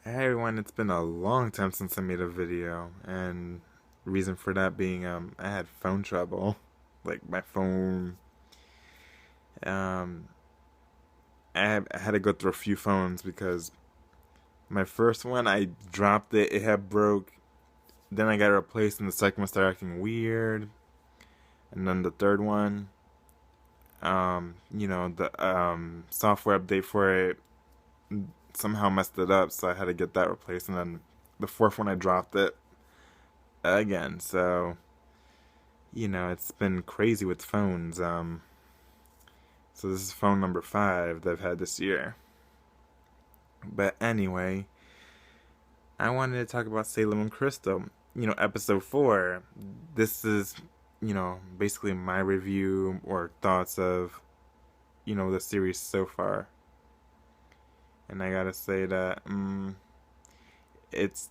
Hey everyone, it's been a long time since I made a video, and reason for that being I had phone trouble. Like my phone um I had to go through a few phones because my first one I dropped it, it had broke, then I got it replaced and the second one started acting weird. And then the third one, the software update for it somehow messed it up, so I had to get that replaced, and then the fourth one I dropped it again. So it's been crazy with phones. So this is phone number 5 that I've had this year. But anyway, I wanted to talk about Sailor Moon Crystal. Episode 4. This is, basically my review or thoughts of, the series so far. And I gotta say that, it's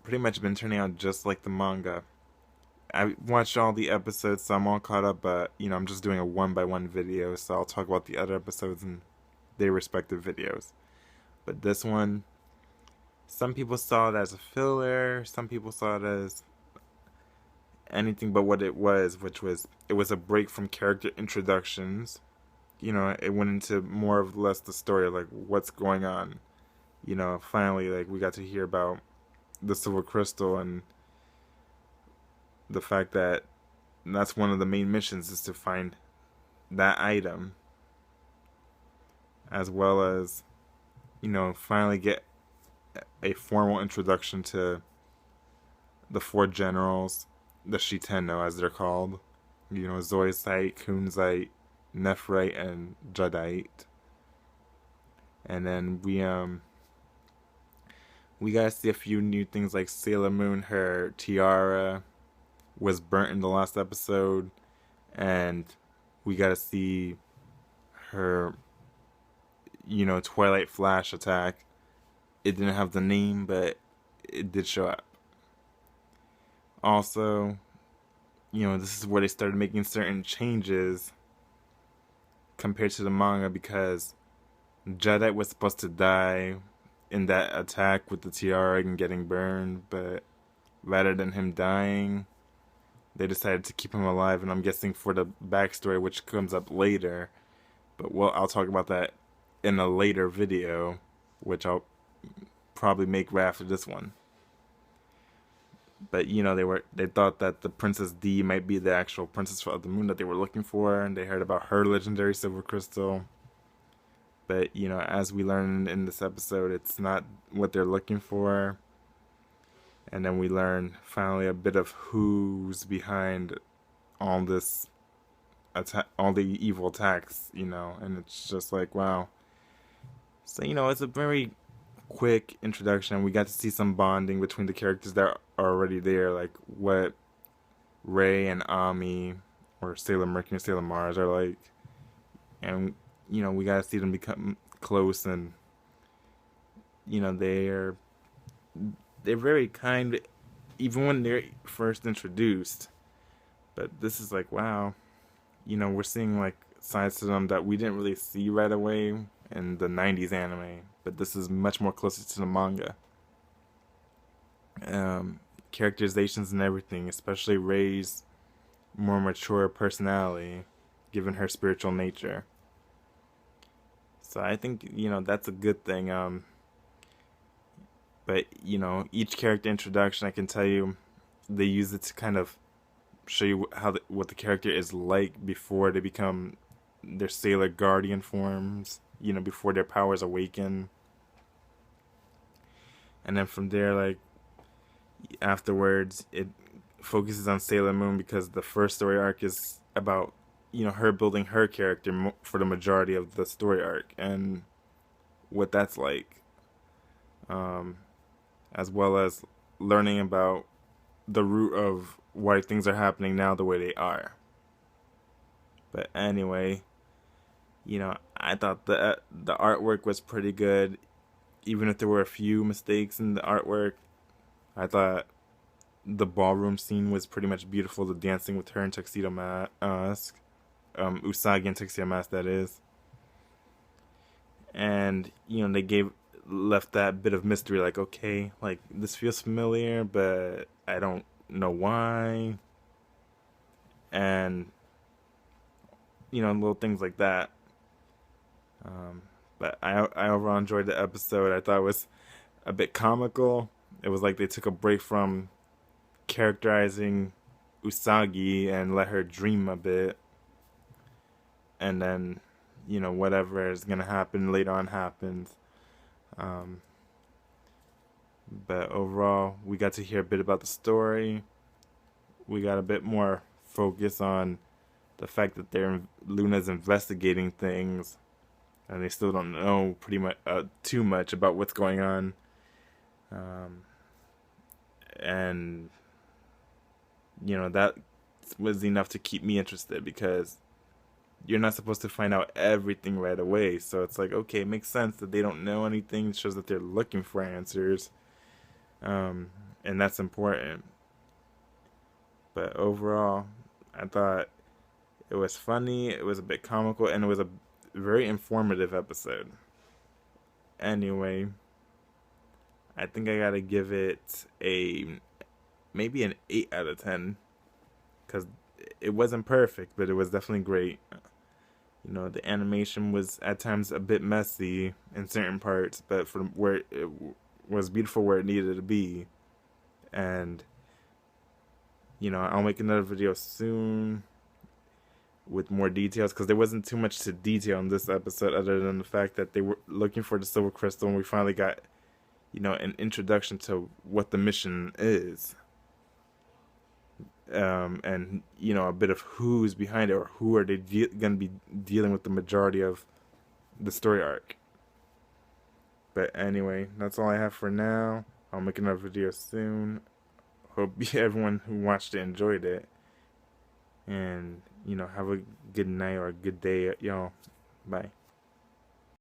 pretty much been turning out just like the manga. I watched all the episodes, so I'm all caught up, but I'm just doing a one by one video, so I'll talk about the other episodes in their respective videos. But this one, some people saw it as a filler, some people saw it as anything but what it was, which was it was a break from character introductions. It went into more or less the story, like what's going on. Finally, like we got to hear about the Silver Crystal and the fact that that's one of the main missions is to find that item, as well as finally get a formal introduction to the 4 generals, the Shitenno as they're called. Zoisite, Kunzite, Nephrite, and Jadeite. And then we gotta see a few new things like Sailor Moon. Her tiara was burnt in the last episode, and we gotta see her Twilight Flash attack. It didn't have the name, but it did show up. Also, this is where they started making certain changes compared to the manga, because Jadeite was supposed to die in that attack with the tiara and getting burned, but rather than him dying, they decided to keep him alive, and I'm guessing for the backstory, which comes up later. But I'll talk about that in a later video, which I'll probably make right after this one. But they thought that the Princess D might be the actual Princess of the Moon that they were looking for, and they heard about her legendary Silver Crystal. But as we learn in this episode, it's not what they're looking for. And then we learn finally a bit of who's behind all this attack, all the evil attacks, and it's just like, wow. So it's a very quick introduction. We got to see some bonding between the characters that are already there, like what Ray and Ami, or Sailor Mercury and Sailor Mars, are like, and we got to see them become close, and they're very kind, even when they're first introduced. But this is like, wow, we're seeing like sides to them that we didn't really see right away in the 90s anime, but this is much more closer to the manga. Characterizations and everything, especially Ray's more mature personality, given her spiritual nature. So I think that's a good thing. But each character introduction, I can tell you, they use it to kind of show you what the character is like before they become their Sailor Guardian forms. Before their powers awaken, and then from there, like afterwards, it focuses on Sailor Moon because the first story arc is about her building her character for the majority of the story arc and what that's like, as well as learning about the root of why things are happening now the way they are. But anyway, I thought the artwork was pretty good, even if there were a few mistakes in the artwork. I thought the ballroom scene was pretty much beautiful. The dancing with her in tuxedo mask, Usagi in tuxedo mask, that is. And they gave left that bit of mystery, like, okay, like this feels familiar, but I don't know why. And little things like that. Um, but I overall enjoyed the episode. I thought it was a bit comical. It was like they took a break from characterizing Usagi and let her dream a bit, and then whatever is gonna happen later on happens. Um, but overall, we got to hear a bit about the story. We got a bit more focus on the fact that Luna's investigating things, and they still don't know pretty much too much about what's going on. And that was enough to keep me interested, because you're not supposed to find out everything right away. So it's like, okay, it makes sense that they don't know anything. It shows that they're looking for answers, and that's important. But overall, I thought it was funny, it was a bit comical, and it was a very informative episode. Anyway, I think I gotta give it maybe an 8 out of 10, because it wasn't perfect, but it was definitely great. The animation was at times a bit messy in certain parts, but from where it was beautiful where it needed to be. And I'll make another video soon with more details, because there wasn't too much to detail in this episode other than the fact that they were looking for the silver crystal, and we finally got an introduction to what the mission is, and a bit of who's behind it, or who are they gonna be dealing with the majority of the story arc. But anyway, that's all I have for now. I'll make another video soon. Hope everyone who watched it enjoyed it. And, have a good night or a good day, y'all. Bye.